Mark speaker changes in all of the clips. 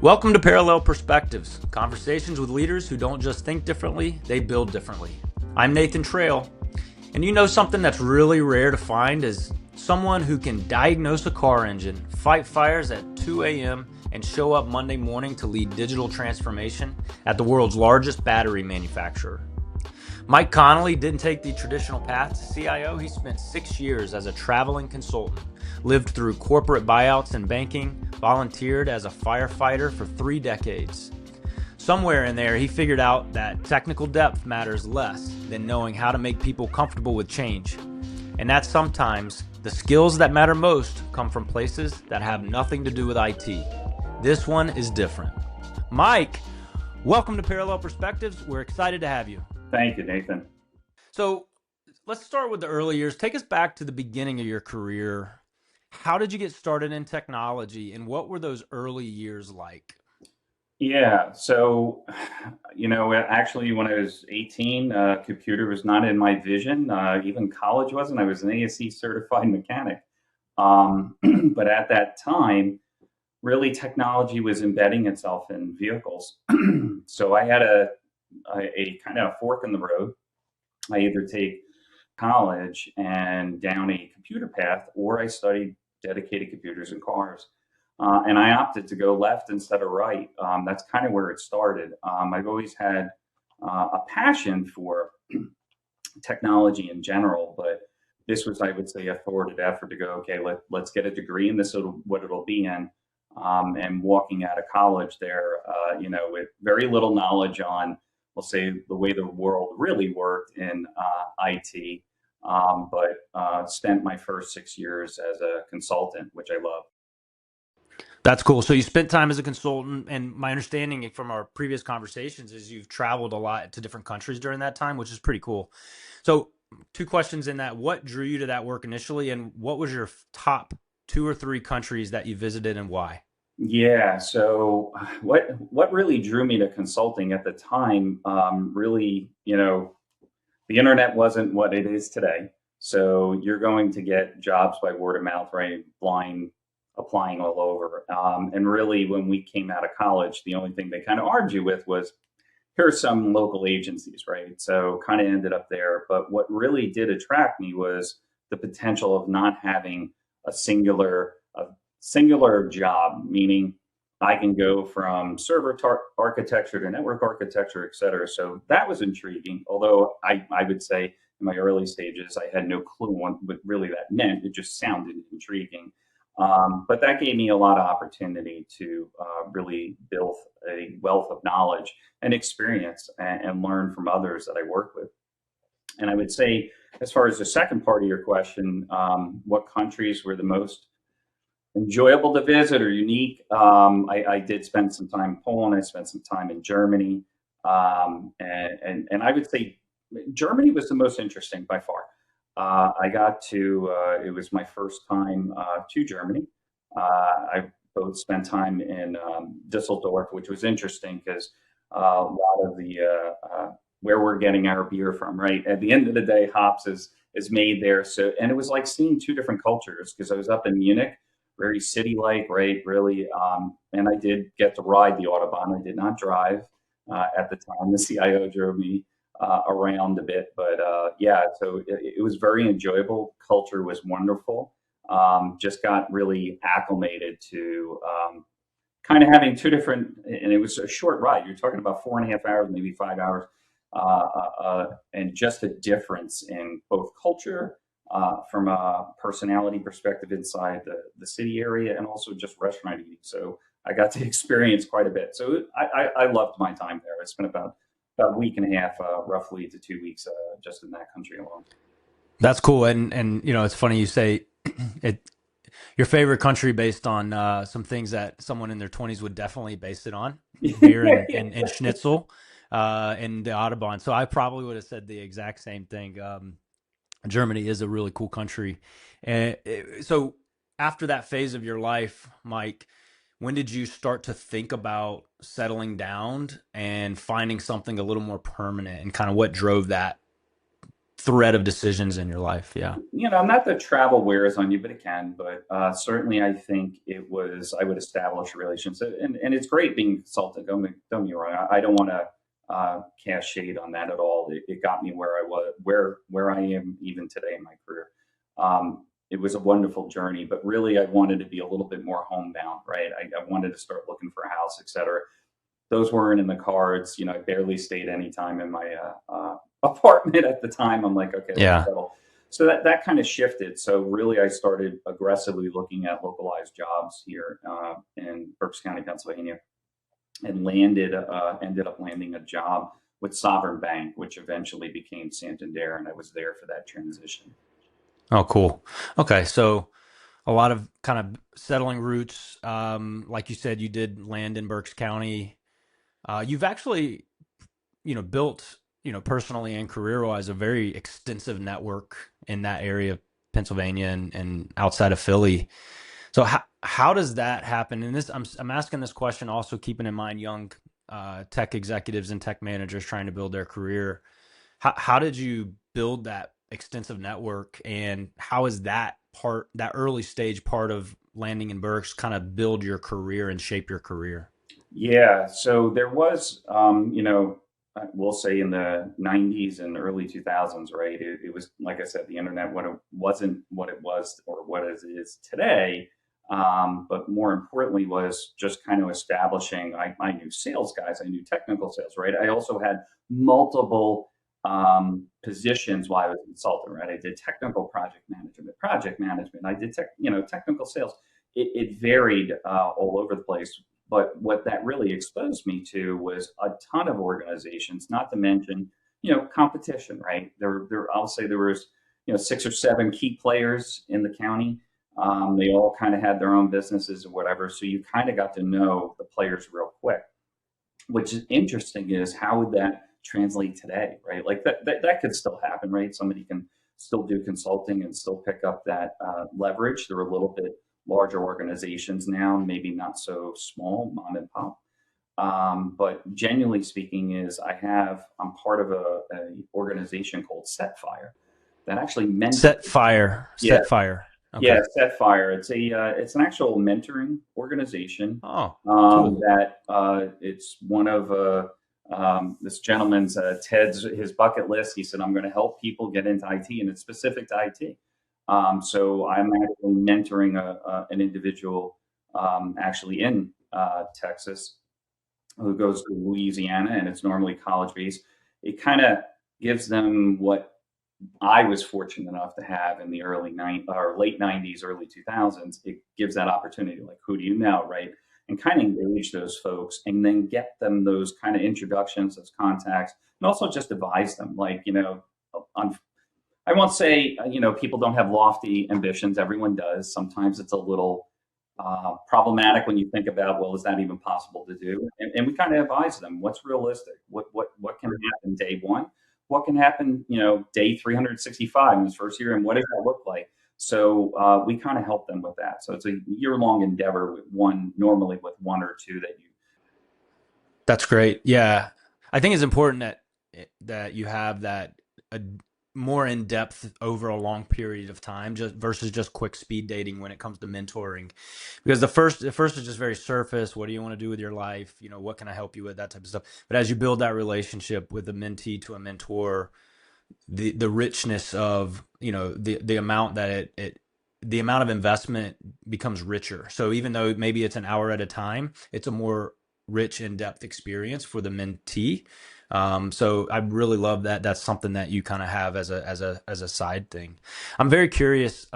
Speaker 1: Welcome to Parallel Perspectives, conversations with leaders who don't just think differently, they build differently. I'm Nathan Trail, and you know something that's really rare to find is someone who can diagnose a car engine, fight fires at 2 a.m., and show up Monday morning to lead digital transformation at the world's largest battery manufacturer. Mike Conley didn't take the traditional path to CIO. He spent 6 years as a traveling consultant, lived through corporate buyouts and banking, volunteered as a firefighter for 3 decades. Somewhere in there, he figured out that technical depth matters less than knowing how to make people comfortable with change. And that sometimes the skills that matter most come from places that have nothing to do with IT. This one is different. Mike, welcome to Parallel Perspectives. We're excited to have you.
Speaker 2: Thank you, Nathan.
Speaker 1: So let's start with the early years. Take us back to the beginning of your career. How did you get started in technology, and what were those early years like?
Speaker 2: Yeah, so, actually, when I was 18, computer was not in my vision. Even college wasn't. I was an ASE certified mechanic. But at that time, really technology was embedding itself in vehicles. So I had a kind of fork in the road. I either take college and down a computer path, or I studied dedicated computers and cars. And I opted to go left instead of right. That's kind of where it started. I've always had a passion for technology in general, but this was, I would say, a thwarted effort to go, okay, let's get a degree, and this is what it'll be in. And walking out of college there, with very little knowledge on, we'll say, the way the world really worked in IT, but spent my first 6 years as a consultant, which I love.
Speaker 1: That's cool. So you spent time as a consultant, and my understanding from our previous conversations is you've traveled a lot to different countries during that time, which is pretty cool. So, two questions in that. What drew you to that work initially, and what was your top 2 or 3 countries that you visited and why?
Speaker 2: Yeah. So what really drew me to consulting at the time, really, the internet wasn't what it is today. So you're going to get jobs by word of mouth, right? Blind applying all over. And really, when we came out of college, the only thing they kind of argue with was, here are some local agencies, right? So kind of ended up there. But what really did attract me was the potential of not having a singular job, meaning I can go from architecture to network architecture, et cetera. So that was intriguing. Although I would say in my early stages, I had no clue on what really that meant. It just sounded intriguing. But that gave me a lot of opportunity to really build a wealth of knowledge and experience and learn from others that I work with. And I would say, as far as the second part of your question, what countries were the most enjoyable to visit or unique? I did spend some time in Poland. I spent some time in Germany. And I would say Germany was the most interesting by far. I got to, it was my first time to Germany. I both spent time in Düsseldorf, which was interesting because a lot of the where we're getting our beer from, right? At the end of the day, hops is made there. So, and it was like seeing two different cultures because I was up in Munich, very city-like, right? Really, and I did get to ride the Autobahn. I did not drive at the time. The CIO drove me around a bit, but yeah, so it was very enjoyable. Culture was wonderful. Just got really acclimated to kind of having two different, and it was a short ride. You're talking about 4.5 hours, maybe 5 hours, and just a difference in both culture from a personality perspective inside the city area, and also just restaurant eating. So I got to experience quite a bit. So I loved my time there. I spent about a week and a half, roughly to 2 weeks, just in that country alone.
Speaker 1: That's cool. And it's funny you say it your favorite country based on some things that someone in their 20s would definitely base it on, beer and schnitzel and the Audubon. So I probably would have said the exact same thing. Germany is a really cool country. And so after that phase of your life, Mike, when did you start to think about settling down and finding something a little more permanent, and kind of what drove that? thread of decisions in your life. Yeah.
Speaker 2: Not that travel wears on you, but it can. But certainly, I think I would establish a relationship, and it's great being a consultant. Don't get me wrong. I don't want to cast shade on that at all. It got me where I was, where I am even today in my career. It was a wonderful journey, but really, I wanted to be a little bit more homebound, right? I wanted to start looking for a house, et cetera. Those weren't in the cards. I barely stayed any time in my apartment at the time. I'm like, okay, let's
Speaker 1: Yeah.
Speaker 2: settle. So that kind of shifted. So really, I started aggressively looking at localized jobs here in Berks County, Pennsylvania, and ended up landing a job with Sovereign Bank, which eventually became Santander, and I was there for that transition.
Speaker 1: Oh, cool. Okay. So a lot of kind of settling roots. Like you said, you did land in Berks County. You've actually, built, personally and career-wise, a very extensive network in that area of Pennsylvania and outside of Philly. So how does that happen? And I'm asking this question also keeping in mind young tech executives and tech managers trying to build their career. How did you build that extensive network, and how is that early stage part of landing in Berks kind of build your career and shape your career?
Speaker 2: Yeah, so there was, we'll say in the 90s and early 2000s, right? It was, like I said, the internet wasn't what it was or what it is today. But more importantly, was just kind of establishing. I knew sales guys, I knew technical sales, right? I also had multiple positions while I was a consultant, right? I did technical project management. I did technical sales. It varied all over the place, but what that really exposed me to was a ton of organizations, not to mention, competition, right? I'll say there was, 6 or 7 key players in the county. They all kind of had their own businesses or whatever. So you kind of got to know the players real quick. Which is interesting is how would that translate today, right? Like that could still happen, right? Somebody can still do consulting and still pick up that leverage. They're a little bit larger organizations now, maybe not so small, mom and pop. But genuinely speaking, I'm part of a organization called Set Fire that actually mentors.
Speaker 1: Set fire.
Speaker 2: Yeah,
Speaker 1: Set fire. Okay.
Speaker 2: yeah, Set Fire. It's an actual mentoring organization
Speaker 1: Oh, cool.
Speaker 2: that it's one of this gentleman's Ted's his bucket list. He said, "I'm going to help people get into IT, and it's specific to IT." So I'm actually mentoring an individual actually in Texas who goes to Louisiana, and it's normally college based. It kind of gives them what I was fortunate enough to have in the late 90s, early 2000s. It gives that opportunity, like, who do you know, right? And kind of engage those folks and then get them those kind of introductions, those contacts, and also just advise them, like, on, I won't say, people don't have lofty ambitions. Everyone does. Sometimes it's a little problematic when you think about, well, is that even possible to do? And we kind of advise them what's realistic, what can happen day one, what can happen, day 365 in this first year, and what does that look like? So we kind of help them with that. So it's a year-long endeavor normally with 1 or 2 that you.
Speaker 1: That's great. Yeah. I think it's important that you have that a more in depth over a long period of time, just versus just quick speed dating when it comes to mentoring, because the first is just very surface. What do you want to do with your life? What can I help you with? That type of stuff. But as you build that relationship with a mentee to a mentor, the richness of the amount that the amount of investment becomes richer. So even though maybe it's an hour at a time, it's a more rich in-depth experience for the mentee. So I really love that. That's something that you kind of have as a side thing. I'm very curious.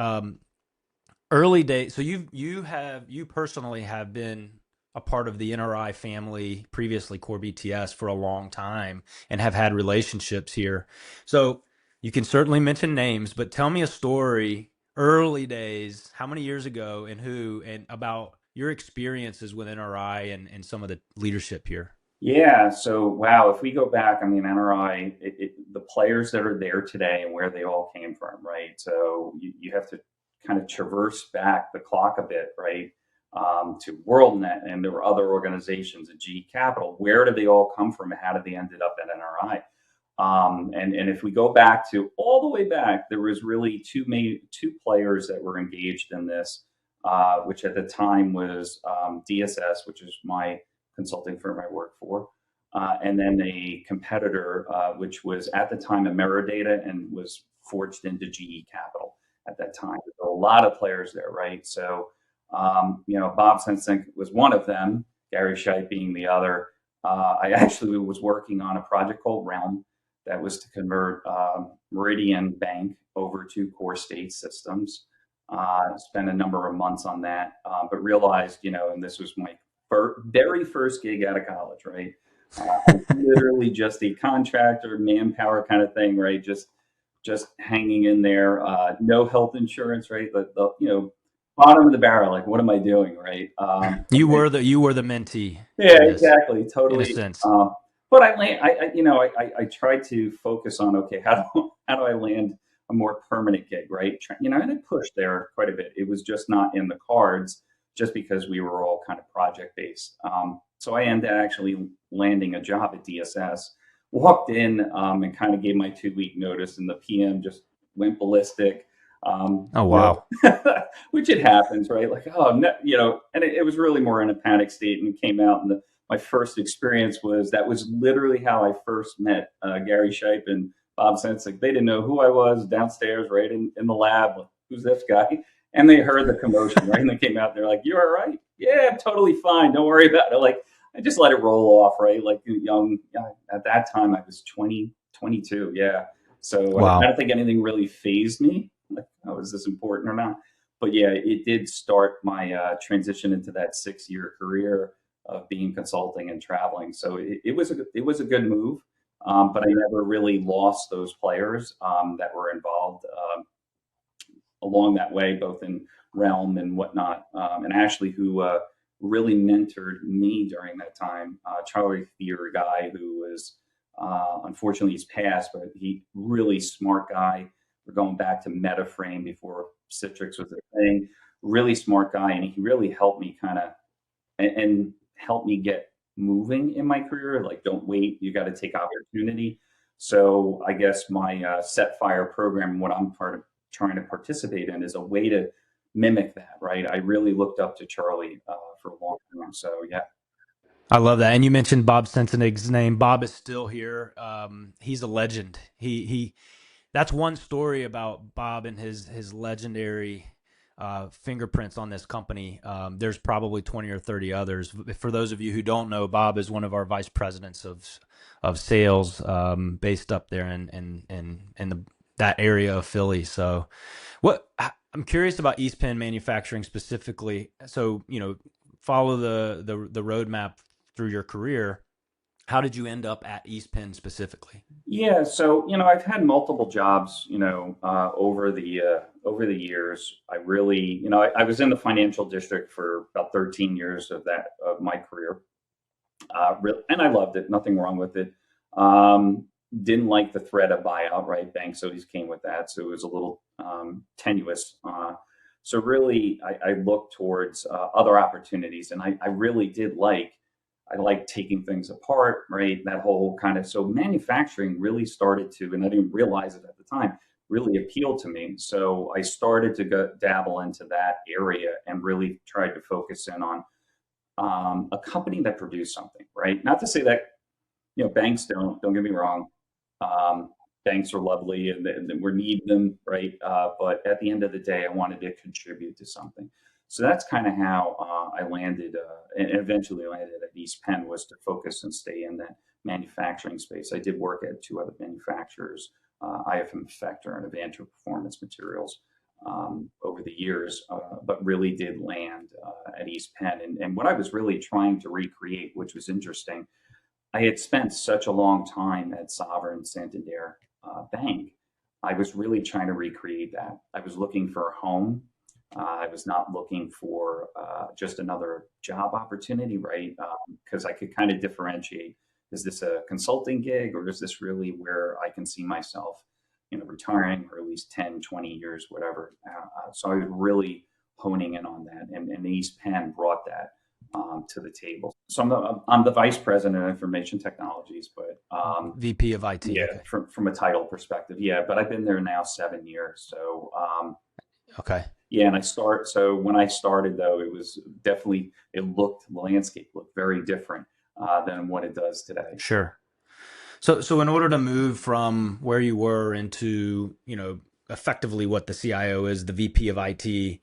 Speaker 1: Early days. So you personally have been a part of the NRI family, previously Core BTS, for a long time and have had relationships here. So you can certainly mention names, but tell me a story, early days, how many years ago and who, and about your experiences with NRI and some of the leadership here.
Speaker 2: Yeah. So, wow, if we go back, I mean, NRI, the players that are there today and where they all came from, right? So you have to kind of traverse back the clock a bit, right? To WorldNet, and there were other organizations at GE Capital. Where did they all come from, and how did they ended up at NRI? And if we go back to all the way back, there was really two players that were engaged in this, which at the time was DSS, which is my consulting firm I work for, and then a competitor, which was at the time Ameridata and was forged into GE Capital at that time. There were a lot of players there, right? So, Bob Sensink was one of them, Gary Scheib being the other. I actually was working on a project called Realm that was to convert Meridian Bank over to Core State Systems. Spent a number of months on that, but realized, and this was my very first gig out of college, right? Literally just a contractor, manpower kind of thing, right? Just hanging in there. No health insurance, right? The bottom of the barrel. Like, what am I doing, right?
Speaker 1: You were the mentee.
Speaker 2: Yeah, exactly,
Speaker 1: in
Speaker 2: totally.
Speaker 1: a sense.
Speaker 2: But I tried to focus on, okay, how do I land a more permanent gig, right? And I pushed there quite a bit. It was just not in the cards, just because we were all kind of project based. So I ended up actually landing a job at DSS. Walked in and kind of gave my 2-week notice, and the PM just went ballistic.
Speaker 1: Oh wow!
Speaker 2: Which it happens, right? Like, oh no, and it was really more in a panic state, and it came out. And my first experience was literally how I first met Gary Scheib and Bob Sensink. They didn't know who I was downstairs, right in the lab. Like, who's this guy? And they heard the commotion, right? And they came out. And they're like, "You all right? Yeah, I'm totally fine. Don't worry about it." Like, I just let it roll off, right? Like, young at that time, I was 20, 22. Yeah. So
Speaker 1: wow.
Speaker 2: I don't think anything really fazed me. Like, oh, is this important or not? But yeah, it did start my transition into that 6-year career of being consulting and traveling. So it was a good move, but I never really lost those players that were involved along that way, both in Realm and whatnot. And Ashley, who really mentored me during that time, Charlie Theater guy, who was unfortunately he's passed, but he really smart guy. We're going back to MetaFrame before Citrix was a thing. Really smart guy, and he really helped me kind of and helped me get moving in my career. Like, don't wait, you got to take opportunity. So I guess my Set Fire program, what I'm trying to participate in, is a way to mimic that, right? I really looked up to Charlie for a long time. So yeah.
Speaker 1: I love that. And you mentioned Bob Sensenig's name. Bob is still here. He's a legend. He that's one story about Bob and his legendary fingerprints on this company. There's probably 20 or 30 others. For those of you who don't know, Bob is one of our vice presidents of sales, based up there in that area of Philly. So, I'm curious about East Penn Manufacturing specifically. So, follow the roadmap through your career. How did you end up at East Penn specifically?
Speaker 2: Yeah, so I've had multiple jobs, over the years. I really, I was in the financial district for about 13 years of my career, and I loved it. Nothing wrong with it. Didn't like the threat of buyout, right? Banks always came with that, so it was a little tenuous. So really, I looked towards other opportunities, and I really did I like taking things apart, right? That whole kind of, so manufacturing really started to, and I didn't realize it at the time, really appealed to me. So I started to dabble into that area and really tried to focus in on a company that produced something, right? Not to say that, banks don't get me wrong. Um, Banks are lovely and we need them, right? But at the end of the day, I wanted to contribute to something. So that's kind of how I landed and eventually landed at East Penn, was to focus and stay in that manufacturing space. I did work at 2 other manufacturers, IFM Effector and Avantor Performance Materials, over the years, but really did land at East Penn. And what I was really trying to recreate, which was interesting, I had spent such a long time at Sovereign Santander Bank. I was really trying to recreate that. I was looking for a home. I was not looking for just another job opportunity, right? Because I could kind of differentiate: is this a consulting gig, or is this really where I can see myself, retiring, or at least 10, 20 years, whatever. So I was really honing in on that, and East Penn brought that. to the table. So I'm the vice president of information technologies, but
Speaker 1: VP of IT.
Speaker 2: yeah,
Speaker 1: Okay.
Speaker 2: from a title perspective, yeah. But I've been there now 7 years. So
Speaker 1: Okay.
Speaker 2: yeah, and so when I started though, it was definitely the landscape looked very different than what it does today.
Speaker 1: Sure. So in order to move from where you were into, effectively what the CIO is, the VP of IT,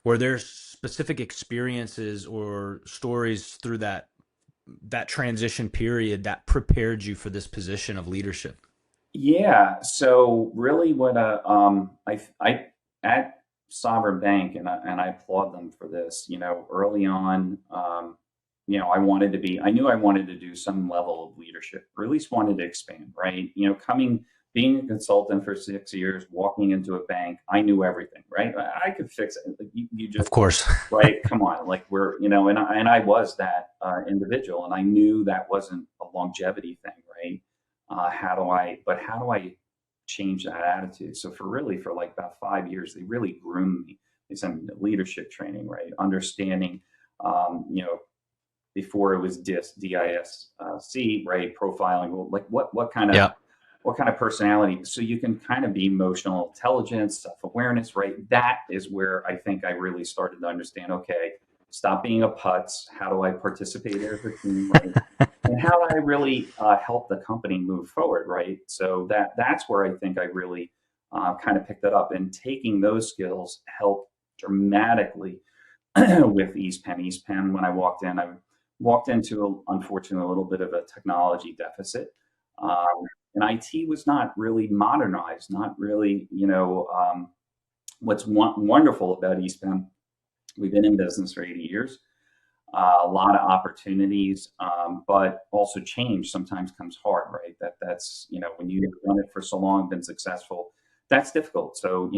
Speaker 1: were there specific experiences or stories through that transition period that prepared you for this position of leadership?
Speaker 2: Yeah. So really, what I at Sovereign Bank, and I applaud them for this. Early on, I knew I wanted to do some level of leadership, or at least wanted to expand. Right. Being a consultant for 6 years, walking into a bank, I knew everything. Right. I could fix it. Like, you
Speaker 1: Of
Speaker 2: just
Speaker 1: course.
Speaker 2: right. Come on. Like and I was that individual, and I knew that wasn't a longevity thing. Right. How do I change that attitude? So for like about 5 years, they really groomed me. They sent me to leadership training, right? Understanding, um, you know, before it was DISC, right? Profiling, well, like
Speaker 1: Yeah.
Speaker 2: what kind of personality, so you can kind of be emotional intelligence, self-awareness, right? That is where I think I really started to understand, okay, stop being a putz. How do I participate as a team, right? And how do I really help the company move forward, right? So that's where I think I really kind of picked it up, and taking those skills helped dramatically with East Penn. East Penn, when I walked into, unfortunately, a little bit of a technology deficit. Um, and IT was not really modernized, not really, what's wonderful about East Penn, we've been in business for 80 years. A lot of opportunities, but also change sometimes comes hard, right? That's when you've done it for so long, been successful, that's difficult. So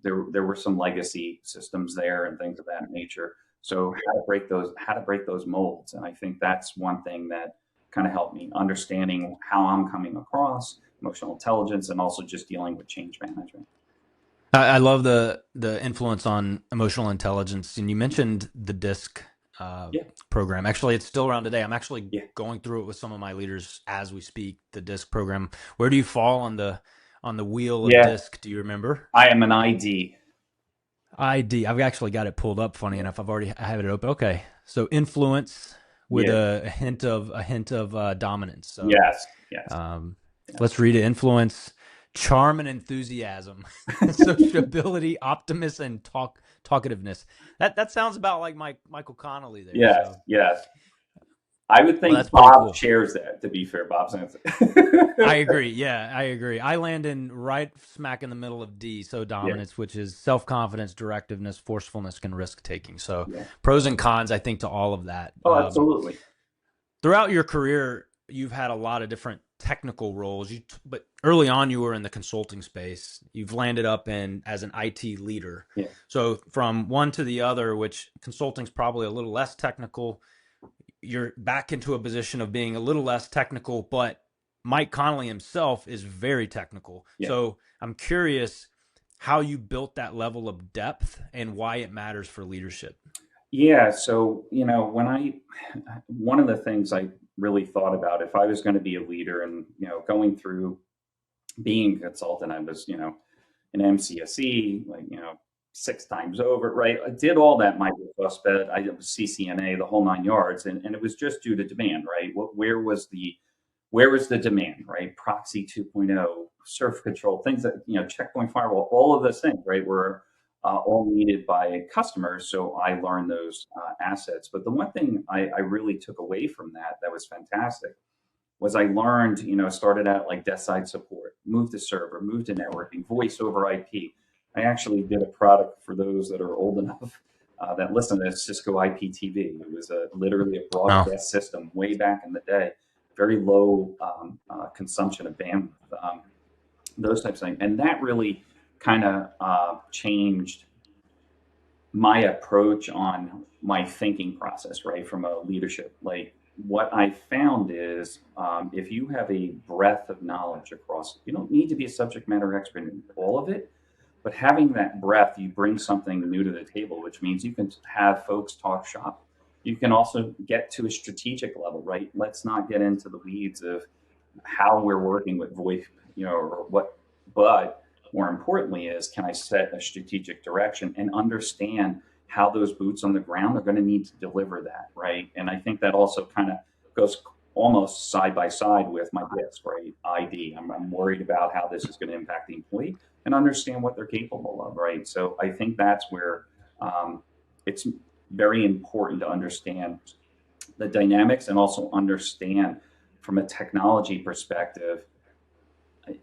Speaker 2: there were some legacy systems there and things of that nature. So how to break those molds, and I think that's one thing that kind of helped me understanding how I'm coming across, emotional intelligence, and also just dealing with change management.
Speaker 1: I love the influence on emotional intelligence, and you mentioned the DISC uh,
Speaker 2: Yeah,
Speaker 1: program. Actually, it's still around today. I'm actually
Speaker 2: yeah,
Speaker 1: going through it with some of my leaders as we speak. The DISC program. Where do you fall on the wheel of
Speaker 2: yeah.
Speaker 1: DISC? Do you remember?
Speaker 2: I am an ID.
Speaker 1: ID. I've actually got it pulled up. Funny
Speaker 2: Yeah,
Speaker 1: enough, I have it open. Okay, so influence with
Speaker 2: yeah.
Speaker 1: a hint of dominance. So
Speaker 2: Yes, yes,
Speaker 1: um,
Speaker 2: yes.
Speaker 1: let's read it. Influence, charm and enthusiasm, sociability, optimism, and talkativeness. That sounds about like Michael Connolly there.
Speaker 2: Yes,
Speaker 1: So,
Speaker 2: yes. I would
Speaker 1: well,
Speaker 2: think
Speaker 1: that's pretty
Speaker 2: Bob
Speaker 1: cool.
Speaker 2: shares that, to be fair. Bob Sands.
Speaker 1: I agree. Yeah, I agree. I land in right smack in the middle of D. So
Speaker 2: Yeah,
Speaker 1: dominance, which is self confidence, directiveness, forcefulness, and risk taking. So
Speaker 2: yeah.
Speaker 1: pros and cons, I think, to all of that.
Speaker 2: Oh, absolutely.
Speaker 1: Throughout your career, you've had a lot of different technical roles. But early on, you were in the consulting space. You've landed up in as an IT leader.
Speaker 2: Yeah.
Speaker 1: So from one to the other, which consulting's probably a little less technical, you're back into a position of being a little less technical, but Mike Conley himself is very technical.
Speaker 2: Yeah.
Speaker 1: So I'm curious how you built that level of depth and why it matters for leadership.
Speaker 2: Yeah. So, one of the things I really thought about, if I was going to be a leader, and, going through being a consultant, I was, an MCSE, like, 6 times over, right? I did all that Microsoft bed. I was CCNA, the whole 9 yards. And it was just due to demand, right? Where was the demand, right? Proxy 2.0, surf control, things that, checkpoint firewall, all of those things, right, were all needed by customers. So I learned those assets. But the one thing I really took away from that was fantastic was I learned, started out like desk side support, moved to server, moved to networking, voice over IP. I actually did a product for those that are old enough that listen to Cisco IPTV. It was literally a
Speaker 1: Oh,
Speaker 2: broadcast system way back in the day, very low consumption of bandwidth, those types of things. And that really kind of changed my approach on my thinking process, right? From a leadership, like what I found is if you have a breadth of knowledge across, you don't need to be a subject matter expert in all of it, but having that breadth, you bring something new to the table, which means you can have folks talk shop. you can also get to a strategic level, right? Let's not get into the weeds of how we're working with voice, or what, but more importantly is, can I set a strategic direction and understand how those boots on the ground are going to need to deliver that, right? And I think that also kind of goes almost side by side with my disc, right? I'm worried about how this is going to impact the employee and understand what they're capable of, right? So I think that's where it's very important to understand the dynamics and also understand from a technology perspective,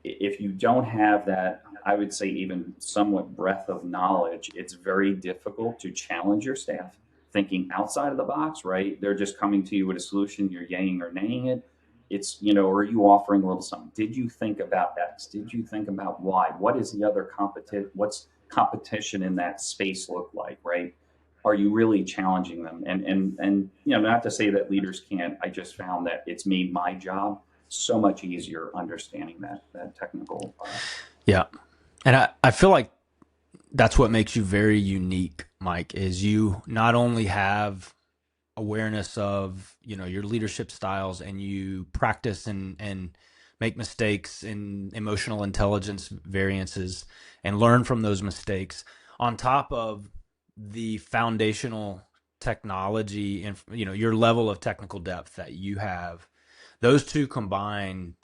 Speaker 2: if you don't have that, I would say even somewhat breadth of knowledge, it's very difficult to challenge your staff thinking outside of the box, right? They're just coming to you with a solution, you're yaying or naying it. It's, are you offering a little something? Did you think about X? Did you think about Y? What is the other what's competition in that space look like, right? Are you really challenging them? And not to say that leaders can't. I just found that it's made my job so much easier understanding that technical.
Speaker 1: Yeah. And I feel like that's what makes you very unique, Mike, is you not only have awareness of, your leadership styles, and you practice and make mistakes in emotional intelligence variances and learn from those mistakes on top of the foundational technology and, your level of technical depth that you have. Those two combined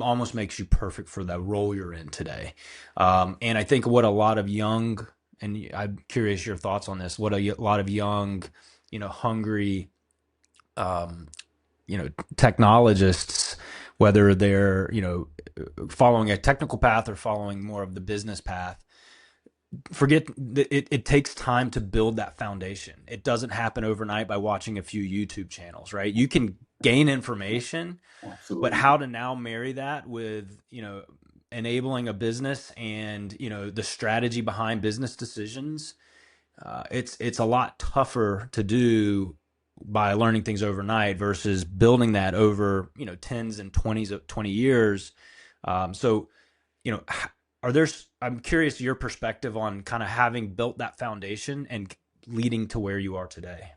Speaker 1: almost makes you perfect for the role you're in today. And I think what a lot of young, and I'm curious your thoughts on this, what a lot of young, hungry, um, technologists, whether they're, following a technical path or following more of the business path, forget that it takes time to build that foundation. It doesn't happen overnight by watching a few YouTube channels, right? You can gain information, but
Speaker 2: Absolutely.
Speaker 1: how to now marry that with, enabling a business and, the strategy behind business decisions, it's a lot tougher to do by learning things overnight versus building that over, tens and twenties of 20 years. So, you know, I'm curious your perspective on kind of having built that foundation and leading to where you are today.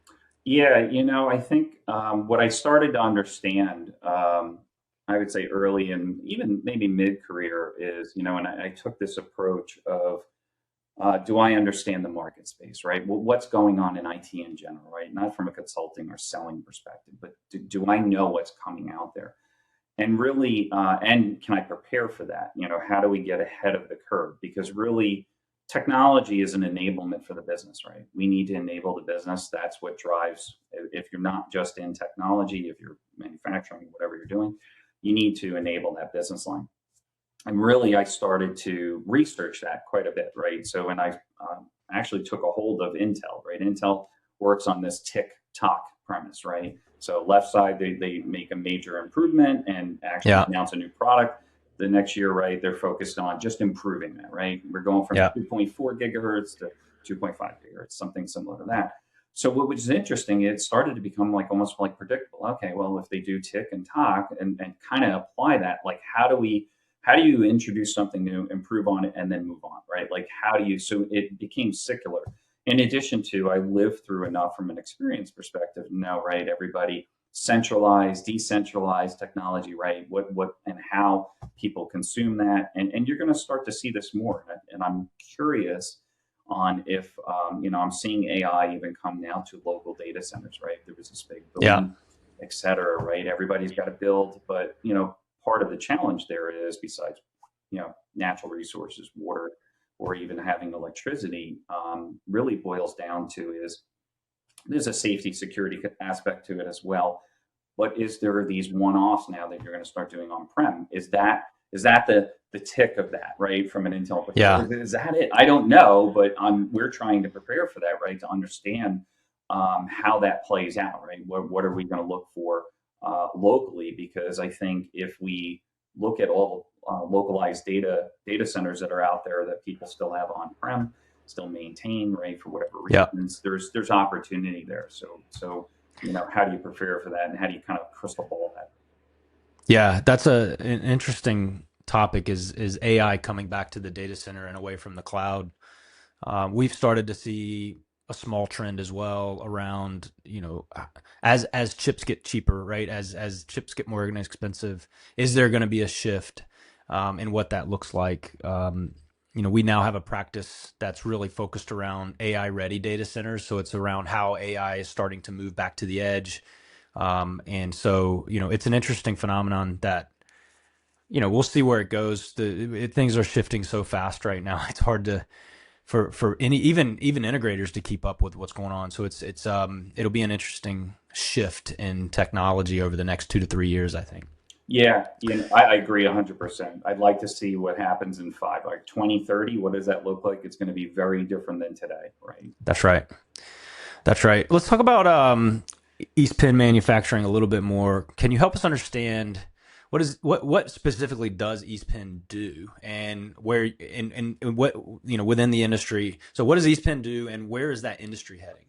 Speaker 2: Yeah, I think what I started to understand, I would say early and even maybe mid career is, and I took this approach of, do I understand the market space, right? Well, what's going on in IT in general, right? Not from a consulting or selling perspective, but do I know what's coming out there? And really, and can I prepare for that? How do we get ahead of the curve? Because really, technology is an enablement for the business, right? We need to enable the business. That's what drives, if you're not just in technology, if you're manufacturing, whatever you're doing, you need to enable that business line. And really, I started to research that quite a bit, right? So, and I actually took a hold of Intel, right? Intel works on this tick tock premise, right? So, left side, they make a major improvement and actually
Speaker 1: Yeah.
Speaker 2: announce a new product. The next year, right, they're focused on just improving that, right? We're going from
Speaker 1: Yeah.
Speaker 2: 2.4 gigahertz to 2.5 gigahertz, something similar to that. So what was interesting, it started to become like almost like predictable. Okay, well, if they do tick and tock and kind of apply that, like how do you introduce something new, improve on it, and then move on, right? Like how do you, so it became secular. In addition to, I lived through enough from an experience perspective now, right? Everybody centralized, decentralized technology, right? What, and how people consume that. And you're going to start to see this more. And I'm curious on if, I'm seeing AI even come now to local data centers, right? There was this big
Speaker 1: Yeah.
Speaker 2: boom, et cetera, right? Everybody's got to build, but, part of the challenge there is, besides natural resources, water, or even having electricity, really boils down to is there's a safety security aspect to it as well. But is there these one-offs now that you're going to start doing on-prem? Is that the tick of that, right? From an Intel
Speaker 1: Yeah.
Speaker 2: perspective, is that it? I don't know, but we're trying to prepare for that, right? To understand how that plays out, right? What are we going to look for locally? Because I think if we look at all localized data centers that are out there that people still have on-prem, still maintain, right, for whatever
Speaker 1: Yeah.
Speaker 2: reasons, there's opportunity there. So how do you prepare for that, and how do you kind of crystal ball that?
Speaker 1: Yeah. That's an interesting topic is AI coming back to the data center and away from the cloud. We've started to see a small trend as well around, as chips get cheaper, right? As chips get more inexpensive, is there going to be a shift in what that looks like? We now have a practice that's really focused around AI ready data centers. So it's around how AI is starting to move back to the edge. And so, it's an interesting phenomenon that, we'll see where it goes. Things are shifting so fast right now. It's hard to, for any, even integrators to keep up with what's going on. So it'll be an interesting shift in technology over the next 2 to 3 years, I think.
Speaker 2: Yeah, I agree 100%. I'd like to see what happens in like 2030. What does that look like? It's going to be very different than today, right?
Speaker 1: That's right. That's right. Let's talk about East Penn Manufacturing a little bit more. Can you help us understand what specifically does East Penn do, and where and what within the industry? So what does East Penn do, and where is that industry heading?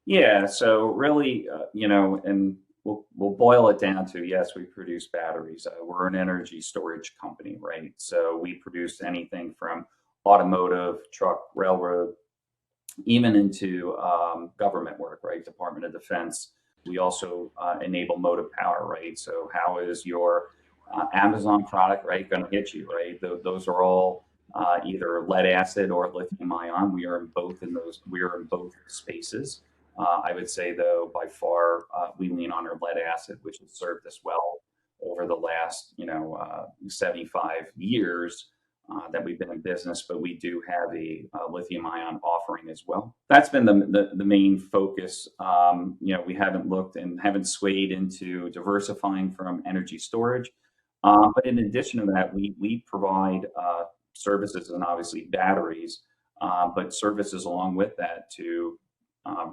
Speaker 2: Yeah, so really, and we'll boil it down to, yes, we produce batteries. We're an energy storage company, right? So we produce anything from automotive, truck, railroad, even into government work, right? Department of Defense. We also enable motive power, right? So how is your Amazon product, right, going to hit you, right? Those are all either lead acid or lithium ion. We are in both in those. We are in both spaces. I would say, though, by far, we lean on our lead acid, which has served us well over the last, 75 years that we've been in business. But we do have a lithium ion offering as well. That's been the main focus. We haven't looked and haven't swayed into diversifying from energy storage. But in addition to that, we provide services and obviously batteries, but services along with that to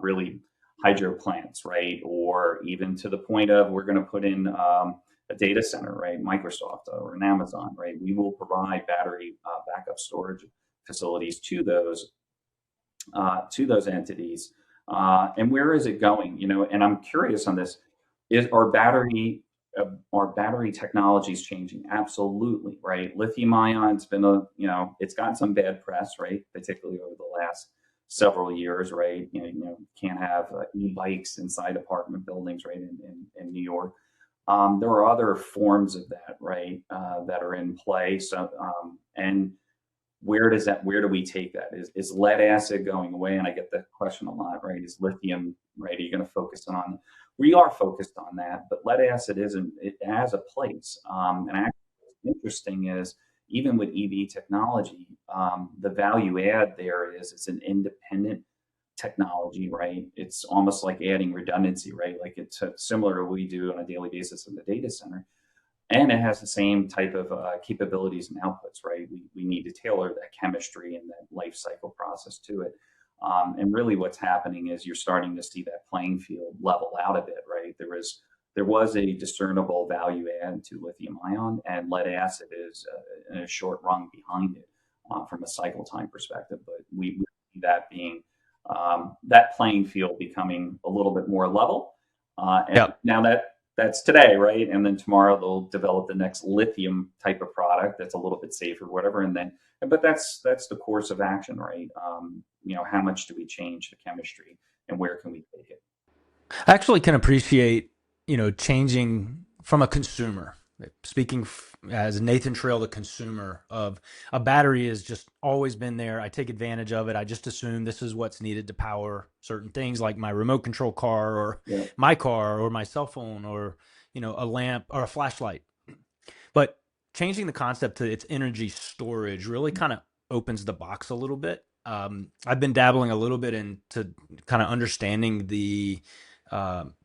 Speaker 2: really hydro plants, right? Or even to the point of we're going to put in a data center, right? Microsoft or an Amazon, right? We will provide battery backup storage facilities to those entities. And where is it going? And I'm curious on this: is our battery technologies changing? Absolutely, right? Lithium ion's been it's gotten some bad press, right? Particularly over the last several years, right? Can't have e-bikes inside apartment buildings, right? In New York, there are other forms of that, right? That are in play. So, and where do we take that? Is lead acid going away? And I get that question a lot, right? Is lithium, right? Are you going to focus on? We are focused on that, but lead acid isn't. It has a place. And actually, what's interesting is even with EV technology, the value add there is it's an independent technology, right? It's almost like adding redundancy, right? Like it's similar to what we do on a daily basis in the data center. And it has the same type of capabilities and outputs, right? We need to tailor that chemistry and that life cycle process to it. And really what's happening is you're starting to see that playing field level out a bit, right? There was a discernible value add to lithium ion, and lead acid is in a short run behind it from a cycle time perspective. But we see that being that playing field becoming a little bit more level. And
Speaker 1: Yep.
Speaker 2: now that's today, right? And then tomorrow they'll develop the next lithium type of product that's a little bit safer, whatever. But that's the course of action, right? How much do we change the chemistry, and where can we take it?
Speaker 1: I actually can appreciate, changing from a consumer. Speaking as Nathan Trail, the consumer of a battery has just always been there. I take advantage of it. I just assume this is what's needed to power certain things like my remote control car or
Speaker 2: Yeah.
Speaker 1: my car or my cell phone or, a lamp or a flashlight. But changing the concept to its energy storage really kind of opens the box a little bit. I've been dabbling a little bit into kind of understanding the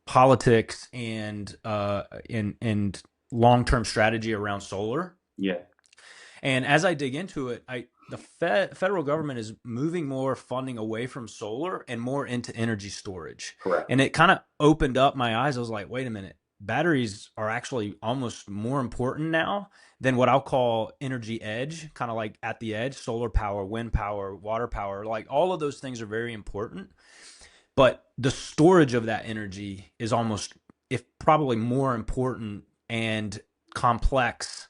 Speaker 1: politics and long-term strategy around solar.
Speaker 2: Yeah.
Speaker 1: And as I dig into it, the federal government is moving more funding away from solar and more into energy storage.
Speaker 2: Correct.
Speaker 1: And it kind of opened up my eyes. I was like, wait a minute, batteries are actually almost more important now than what I'll call energy edge, kind of like at the edge, solar power, wind power, water power. Like all of those things are very important. But the storage of that energy is almost, if probably more important and complex,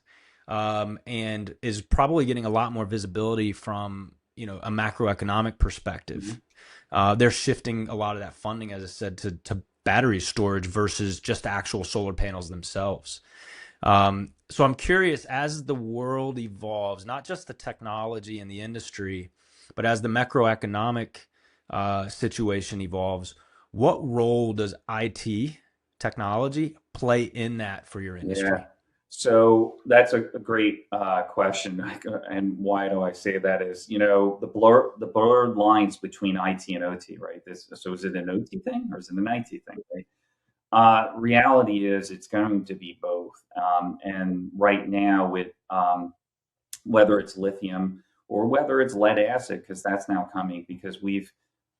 Speaker 1: and is probably getting a lot more visibility from a macroeconomic perspective.
Speaker 2: Mm-hmm.
Speaker 1: they're shifting a lot of that funding, as I said, to battery storage versus just actual solar panels themselves. So I'm curious, as the world evolves, not just the technology and the industry, but as the macroeconomic situation evolves, what role does IT technology play in that for your
Speaker 2: Yeah.
Speaker 1: industry?
Speaker 2: So that's a great question, and why do I say that is, the blurred lines between IT and OT, right? So is it an OT thing or is it an IT thing, right? Reality is it's going to be both. And right now, with whether it's lithium or whether it's lead acid, because that's now coming, because we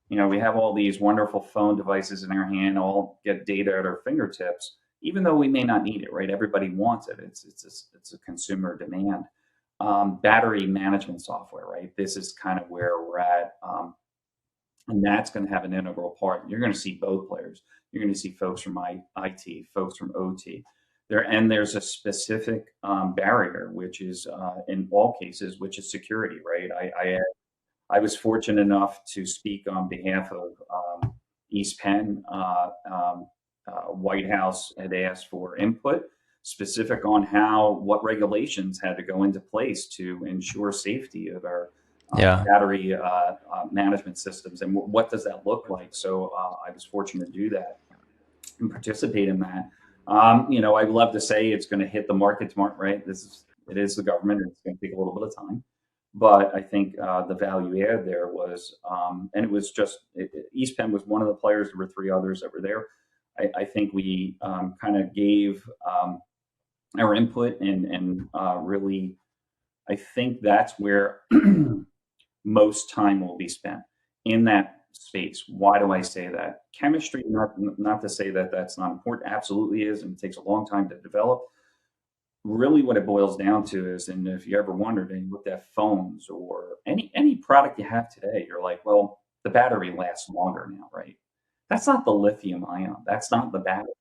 Speaker 2: have all these wonderful phone devices in our hand, all get data at our fingertips, even though we may not need it, right? Everybody wants it. It's a consumer demand. Battery management software, right? This is kind of where we're at. And that's going to have an integral part. You're going to see both players. You're going to see folks from IT, folks from OT. There's a specific barrier, which is in all cases, which is security, right? I was fortunate enough to speak on behalf of East Penn. White House had asked for input specific on what regulations had to go into place to ensure safety of our
Speaker 1: Yeah.
Speaker 2: battery management systems, and what does that look like. So I was fortunate to do that and participate in that. I'd love to say it's going to hit the market tomorrow, right? It is the government, and it's going to take a little bit of time. But I think the value add there was, and it was just East Penn was one of the players. There were three others that were there. I think we kind of gave our input, and really, I think that's where most time will be spent in that space. Why do I say that? Chemistry, not to say that that's not important, absolutely is, and it takes a long time to develop. Really, what it boils down to is, and if you ever wondered and you looked at phones or any product you have today, you're like, well, the battery lasts longer now, right? That's not the lithium ion. That's not the battery.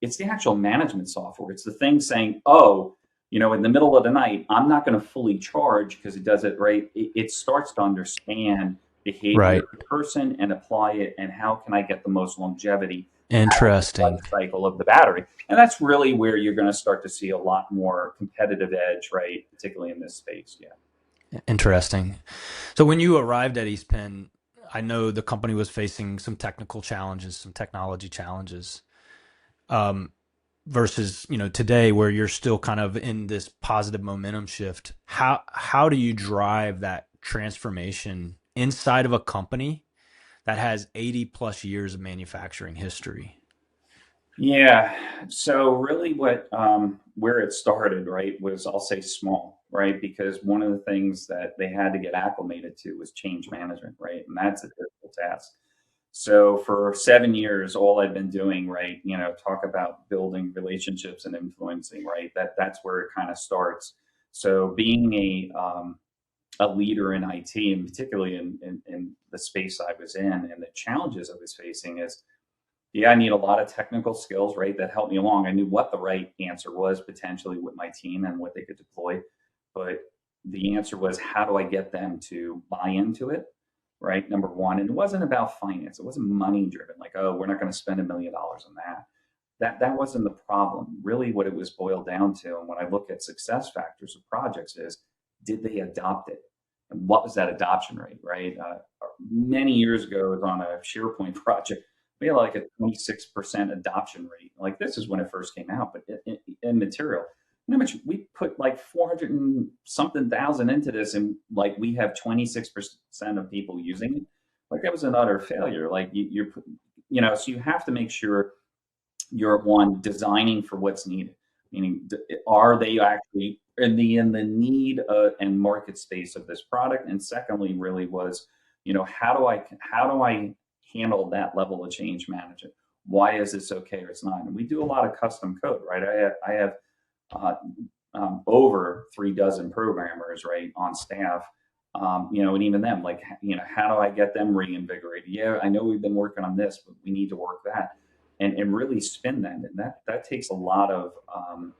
Speaker 2: It's the actual management software. It's the thing saying, oh, in the middle of the night, I'm not going to fully charge because it does it right. It starts to understand behavior
Speaker 1: Right.
Speaker 2: of the person and apply it, and how can I get the most longevity out of the life
Speaker 1: Interesting.
Speaker 2: cycle of the battery. And that's really where you're going to start to see a lot more competitive edge, right? Particularly in this space. Yeah.
Speaker 1: Interesting. So when you arrived at East Penn, I know the company was facing some technical challenges, some technology challenges. Um, Versus today where you're still kind of in this positive momentum shift. How do you drive that transformation inside of a company that has 80 plus years of manufacturing history?
Speaker 2: Yeah. So really where it started, right, was, I'll say, small, right? Because one of the things that they had to get acclimated to was change management, right? And that's a difficult task. So for 7 years, all I've been doing, right, talk about building relationships and influencing, right? That's where it kind of starts. So being a leader in IT, and particularly in the space I was in, and the challenges I was facing is, yeah, I need a lot of technical skills, right? That helped me along. I knew what the right answer was potentially with my team and what they could deploy. But the answer was, how do I get them to buy into it? Right. Number one. And it wasn't about finance. It wasn't money driven. Like, oh, we're not going to spend $1 million on that. That wasn't the problem. Really, what it was boiled down to, and when I look at success factors of projects, is, did they adopt it? And what was that adoption rate, right? Many years ago, I was on a SharePoint project. We had like a 26% adoption rate. Like, this is when it first came out, but in material. You know how much we put, like 400 and something thousand into this, and like we have 26% of people using it. Like, that was an utter failure. Like, so you have to make sure you're, one, designing for what's needed, meaning, are they actually in the need and market space of this product? And secondly, really was, how do I handle that level of change management? Why is this okay or it's not? And we do a lot of custom code, right? I have uh, over 3 dozen programmers, right, on staff. And even them, like, how do I get them reinvigorated? Yeah, I know we've been working on this, but we need to work that, and really spin that. And that takes a lot of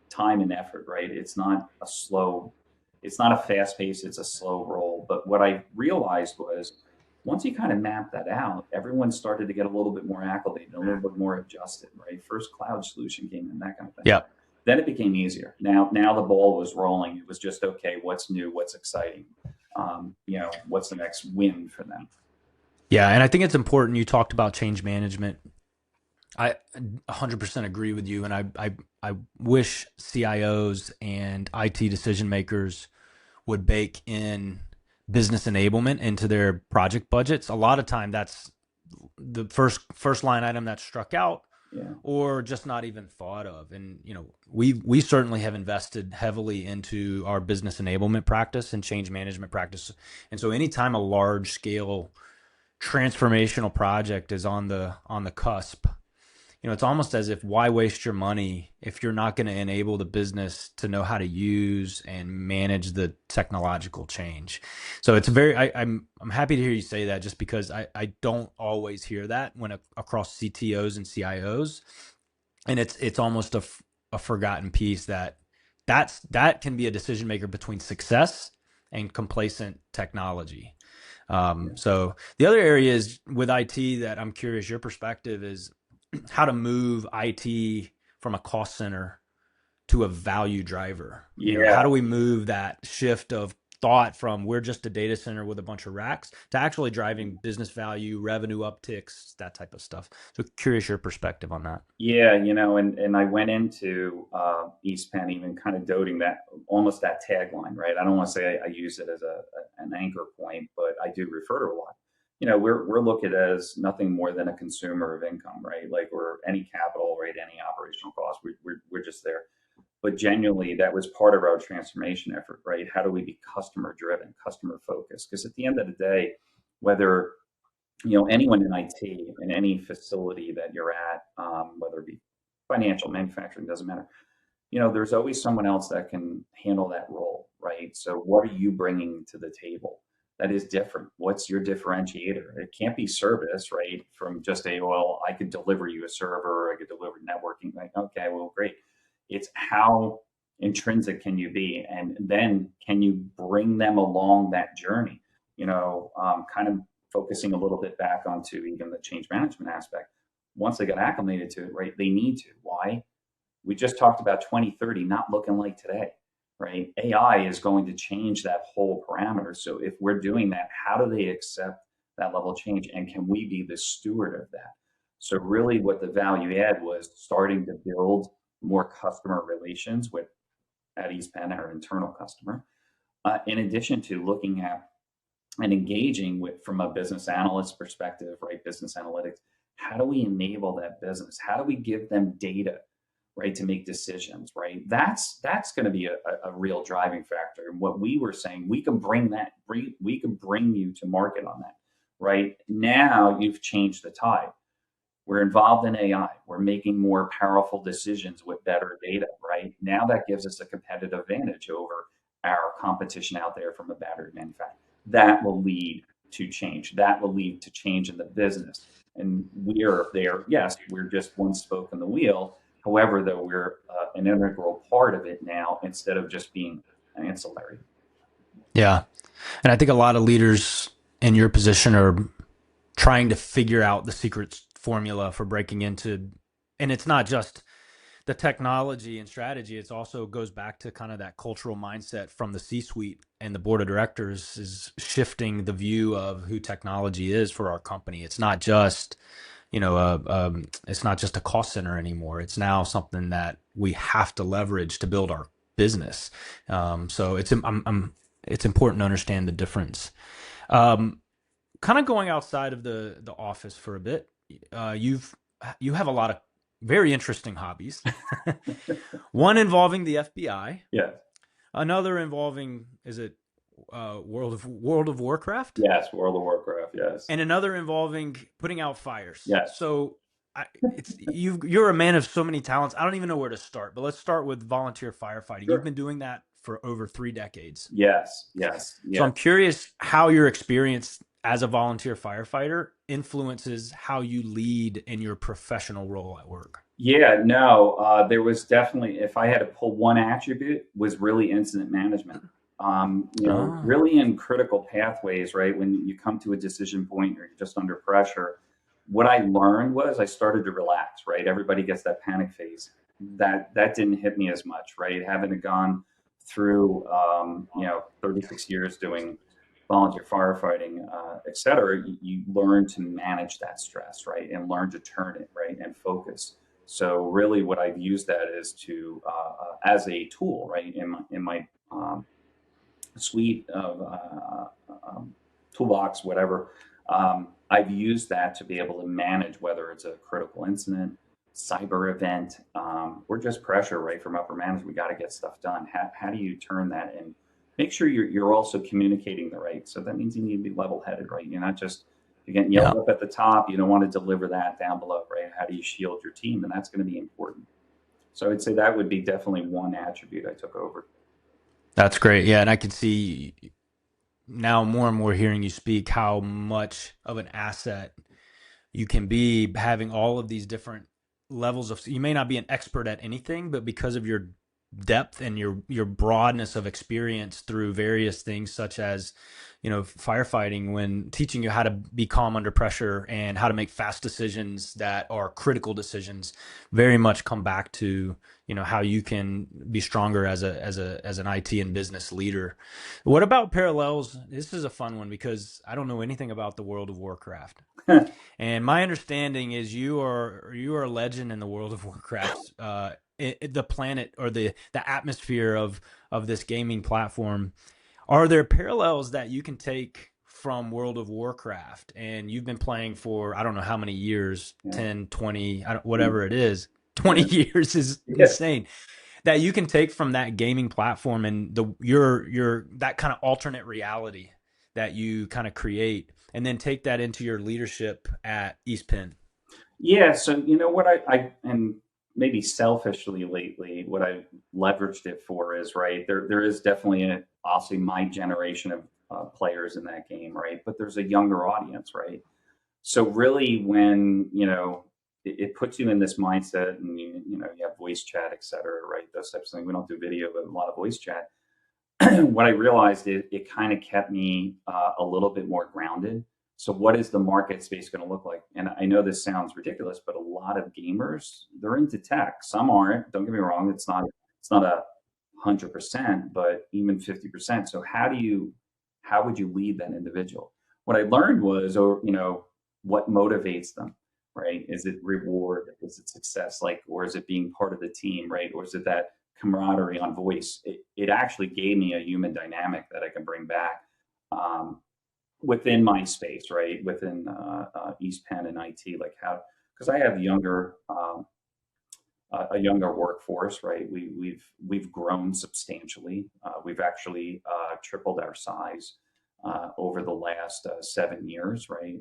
Speaker 2: time and effort, right? It's not a fast pace, it's a slow roll. But what I realized was, once you kind of map that out, everyone started to get a little bit more acclimated, a little bit more adjusted, right? First cloud solution came in, that kind of thing.
Speaker 1: Yeah.
Speaker 2: Then it became easier. Now the ball was rolling. It was just, okay, what's new? What's exciting? What's the next win for them?
Speaker 1: Yeah. And I think it's important. You talked about change management. I 100% agree with you. And I wish CIOs and IT decision makers would bake in business enablement into their project budgets. A lot of time that's the first line item that's struck out,
Speaker 2: Yeah.
Speaker 1: or just not even thought of. And we certainly have invested heavily into our business enablement practice and change management practice. And so anytime a large scale transformational project is on the cusp, it's almost as if, why waste your money if you're not going to enable the business to know how to use and manage the technological change? So it's I'm happy to hear you say that, just because I don't always hear that across CTOs and CIOs, and it's almost a forgotten piece that can be a decision maker between success and complacent technology. So the other areas with IT that I'm curious your perspective is how to move IT from a cost center to a value driver.
Speaker 2: Yeah.
Speaker 1: How do we move that shift of thought from, we're just a data center with a bunch of racks, to actually driving business value, revenue upticks, that type of stuff? So curious your perspective on that.
Speaker 2: Yeah, and I went into East Penn even kind of doting that, almost that tagline, right? I don't want to say I use it as an anchor point, but I do refer to it a lot. We're looked at as nothing more than a consumer of income, right? Like, we're any capital, right? Any operational cost, we're just there. But genuinely, that was part of our transformation effort, right? How do we be customer driven, customer focused? Because at the end of the day, whether anyone in IT in any facility that you're at, whether it be financial, manufacturing, doesn't matter. There's always someone else that can handle that role, right? So what are you bringing to the table that is different? What's your differentiator? It can't be service, right? From just well, I could deliver you a server, I could deliver networking. Like, okay, well, great. It's how intrinsic can you be, and then can you bring them along that journey? Kind of focusing a little bit back onto even the change management aspect. Once they got acclimated to it, right, they need to. Why? We just talked about 2030 not looking like today, right? AI is going to change that whole parameter. So if we're doing that, how do they accept that level of change? And can we be the steward of that? So really what the value add was starting to build more customer relations at East Penn, our internal customer, in addition to looking at and engaging with, from a business analyst perspective, right? Business analytics. How do we enable that business? How do we give them data, right, to make decisions, right? That's going to be a real driving factor. And what we were saying, we can bring you to market on that, right? Now you've changed the tide. We're involved in AI. We're making more powerful decisions with better data, right? Now that gives us a competitive advantage over our competition out there from a battery manufacturer. That will lead to change. That will lead to change in the business. And we are there. Yes, we're just one spoke in the wheel. However, though, we're an integral part of it now, instead of just being an ancillary.
Speaker 1: Yeah. And I think a lot of leaders in your position are trying to figure out the secret formula for breaking into, and it's not just the technology and strategy. It also goes back to kind of that cultural mindset from the C-suite, and the board of directors is shifting the view of who technology is for our company. It's not just, it's not just a cost center anymore. It's now something that we have to leverage to build our business. So it's important to understand the difference. Kind of going outside of the office for a bit. You have a lot of very interesting hobbies. One involving the FBI.
Speaker 2: Yeah.
Speaker 1: Another involving, is it World of Warcraft?
Speaker 2: Yes, World of Warcraft. Yes.
Speaker 1: And another involving putting out fires.
Speaker 2: Yes.
Speaker 1: So you're a man of so many talents. I don't even know where to start. But let's start with volunteer firefighting. Sure. You've been doing that for over 3 decades.
Speaker 2: Yes.
Speaker 1: So I'm curious how your experience as a volunteer firefighter influences how you lead in your professional role at work.
Speaker 2: Yeah, no, there was definitely, if I had to pull one attribute, was really incident management.
Speaker 1: Oh,
Speaker 2: really in critical pathways, right? When you come to a decision point or you're just under pressure, what I learned was I started to relax, right? Everybody gets that panic phase. That didn't hit me as much, right? Having gone through, 36 years doing volunteer firefighting, et cetera, you learn to manage that stress, right? And learn to turn it, right? And focus. So really what I've used that is to, as a tool, right? In my suite of toolbox, whatever. I've used that to be able to manage whether it's a critical incident, cyber event, or just pressure, right, from upper management. We got to get stuff done. How do you turn that and make sure you're also communicating the right? So that means you need to be level headed, right? You're not just you're getting
Speaker 1: yeah.
Speaker 2: yelled up at the top. You don't want to deliver that down below, right? How do you shield your team? And that's going to be important. So I'd say that would be definitely one attribute I took over.
Speaker 1: That's great. Yeah, and I can see now more and more hearing you speak how much of an asset you can be having all of these different levels of, you may not be an expert at anything, but because of your depth and your broadness of experience through various things such as firefighting, when teaching you how to be calm under pressure and how to make fast decisions that are critical decisions, very much come back to how you can be stronger as an IT and business leader. What about parallels? This is a fun one because I don't know anything about the World of Warcraft. And my understanding is you are a legend in the World of Warcraft. The planet or the atmosphere of this gaming platform. Are there parallels that you can take from World of Warcraft? And you've been playing for I don't know how many years,
Speaker 2: Yeah.
Speaker 1: 10, 20, whatever it is. 20
Speaker 2: Yeah.
Speaker 1: years is
Speaker 2: Yeah.
Speaker 1: insane. That you can take from that gaming platform and your that kind of alternate reality that you kind of create and then take that into your leadership at East Penn.
Speaker 2: Yeah, so you know what I and maybe selfishly lately, what I leveraged it for is right there is definitely obviously my generation of players in that game, right? But there's a younger audience, right? So really, when it puts you in this mindset, and you have voice chat, et cetera, right? Those types of things. We don't do video, but a lot of voice chat. What I realized it kind of kept me a little bit more grounded. So what is the market space going to look like? And I know this sounds ridiculous, but a lot of gamers, they're into tech. Some aren't. Don't get me wrong. It's not 100%, but even 50%. So how would you lead that individual? What I learned was, or what motivates them, right? Is it reward? Is it success? Like, or is it being part of the team, right? Or is it that camaraderie on voice? It actually gave me a human dynamic that I can bring back within my space, right? Within East Penn and IT, like how, because I have a younger workforce, right? We've grown substantially. We've actually tripled our size over the last 7 years, right?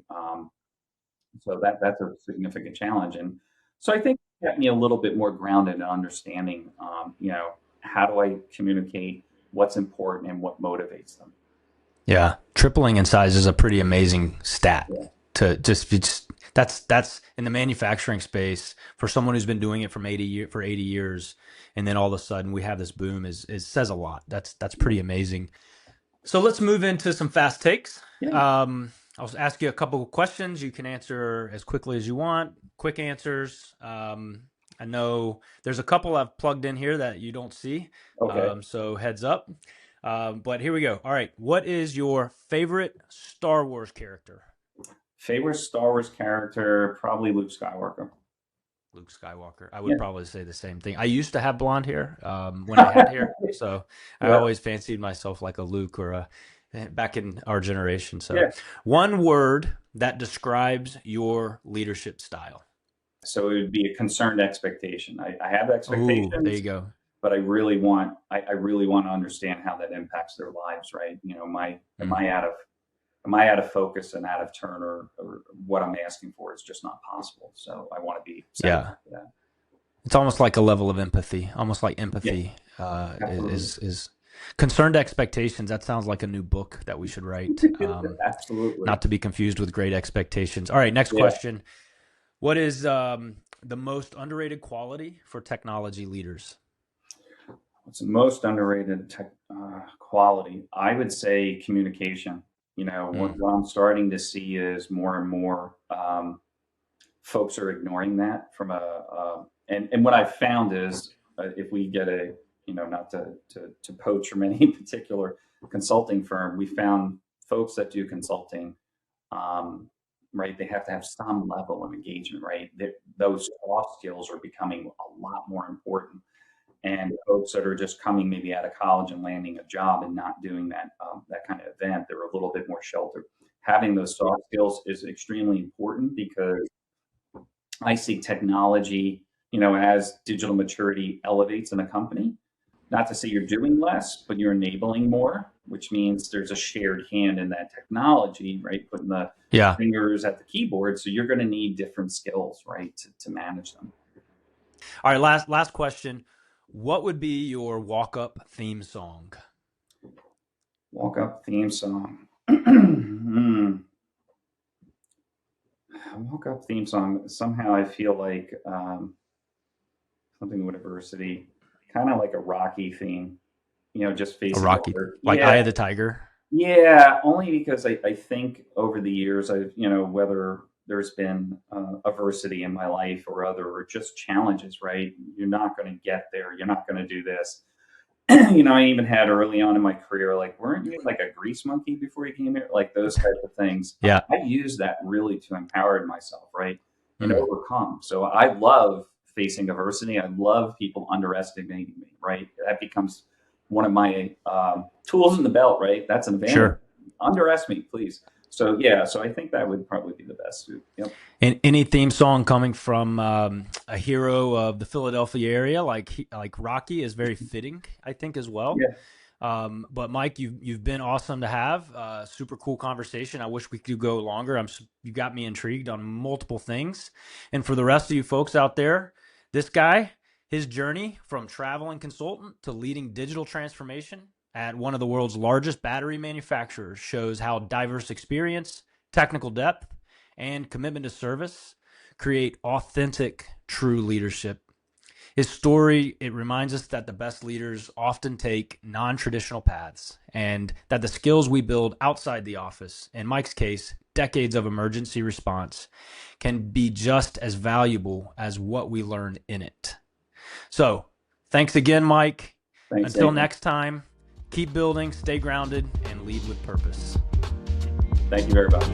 Speaker 2: So that's a significant challenge, and so I think it got me a little bit more grounded in understanding, how do I communicate what's important and what motivates them.
Speaker 1: Yeah, tripling in size is a pretty amazing stat.
Speaker 2: Yeah,
Speaker 1: To just that's in the manufacturing space for someone who's been doing it from 80 years, and then all of a sudden we have this boom is says a lot. That's pretty amazing. So let's move into some fast takes.
Speaker 2: yeah,
Speaker 1: I'll ask you a couple of questions. You can answer as quickly as you want. Quick answers. I know there's a couple I've plugged in here that you don't see.
Speaker 2: okay.
Speaker 1: So heads up. But here we go. All right. What is your favorite Star Wars character?
Speaker 2: Favorite Star Wars character, probably Luke Skywalker.
Speaker 1: Luke Skywalker. I
Speaker 2: Yeah,
Speaker 1: would probably say the same thing. I used to have blonde hair when I had hair, so I
Speaker 2: yeah,
Speaker 1: always fancied myself like a Luke or a back in our generation. So,
Speaker 2: yeah.
Speaker 1: one word that describes your leadership style.
Speaker 2: So it would be a concerned expectation. I have
Speaker 1: Oh, there you
Speaker 2: expectations,
Speaker 1: go.
Speaker 2: but I really want to understand how that impacts their lives, right?
Speaker 1: Mm,
Speaker 2: am I out of focus and out of turn, or what I'm asking for is just not possible. So I want to be sensitive
Speaker 1: yeah,
Speaker 2: to that.
Speaker 1: it's almost like a level of empathy. Almost like
Speaker 2: Yeah,
Speaker 1: empathy
Speaker 2: absolutely.
Speaker 1: is concerned expectations. That sounds like a new book that we should write.
Speaker 2: Absolutely.
Speaker 1: Not to be confused with great expectations. All right, next
Speaker 2: Yeah.
Speaker 1: question. What is the most underrated quality for technology leaders?
Speaker 2: What's the most underrated quality? I would say communication.
Speaker 1: Mm.
Speaker 2: What I'm starting to see is more and more folks are ignoring that from and what I've found is if we get not to poach from any particular consulting firm, we found folks that do consulting, um, right? They have to have some level of engagement, right? Those soft skills are becoming a lot more important, and folks that are just coming maybe out of college and landing a job and not doing that kind of event, they're a little bit more sheltered. Having those soft skills is extremely important because I see technology, as digital maturity elevates in a company. Not to say you're doing less, but you're enabling more, which means there's a shared hand in that technology, right? Putting the
Speaker 1: Yeah.
Speaker 2: fingers at the keyboard. So you're going to need different skills, right, to manage them.
Speaker 1: All right, last question. What would be your walk-up theme song?
Speaker 2: Walk up theme song. Hmm. Walk up theme song. Somehow I feel like something with adversity, kind of like a Rocky theme, just
Speaker 1: A
Speaker 2: facing
Speaker 1: Rocky,
Speaker 2: over.
Speaker 1: like
Speaker 2: Yeah.
Speaker 1: Eye of the Tiger?
Speaker 2: Yeah, only because I think over the years, whether there's been adversity in my life or just challenges, right? You're not going to get there. You're not going to do this. I even had early on in my career, like, weren't you like a grease monkey before you came here? Like those type of things.
Speaker 1: Yeah.
Speaker 2: I use that really to empower myself, right? And
Speaker 1: Mm.
Speaker 2: overcome. So I love facing adversity. I love people underestimating me, right? That becomes one of my tools in the belt, right? That's an advantage.
Speaker 1: Sure.
Speaker 2: Underestimate, please. So yeah, so I think that would probably be the best. Yep.
Speaker 1: And any theme song coming from a hero of the Philadelphia area, like Rocky, is very fitting, I think, as well.
Speaker 2: Yeah.
Speaker 1: But Mike, you've been awesome to have. Super cool conversation. I wish we could go longer. You got me intrigued on multiple things. And for the rest of you folks out there, this guy, his journey from traveling consultant to leading digital transformation at one of the world's largest battery manufacturers shows how diverse experience, technical depth, and commitment to service create authentic, true leadership. His story, it reminds us that the best leaders often take non-traditional paths and that the skills we build outside the office, in Mike's case, decades of emergency response, can be just as valuable as what we learned in it. So, thanks again, Mike.
Speaker 2: Thanks.
Speaker 1: Until next time, keep building, stay grounded, and lead with purpose.
Speaker 2: Thank you very much.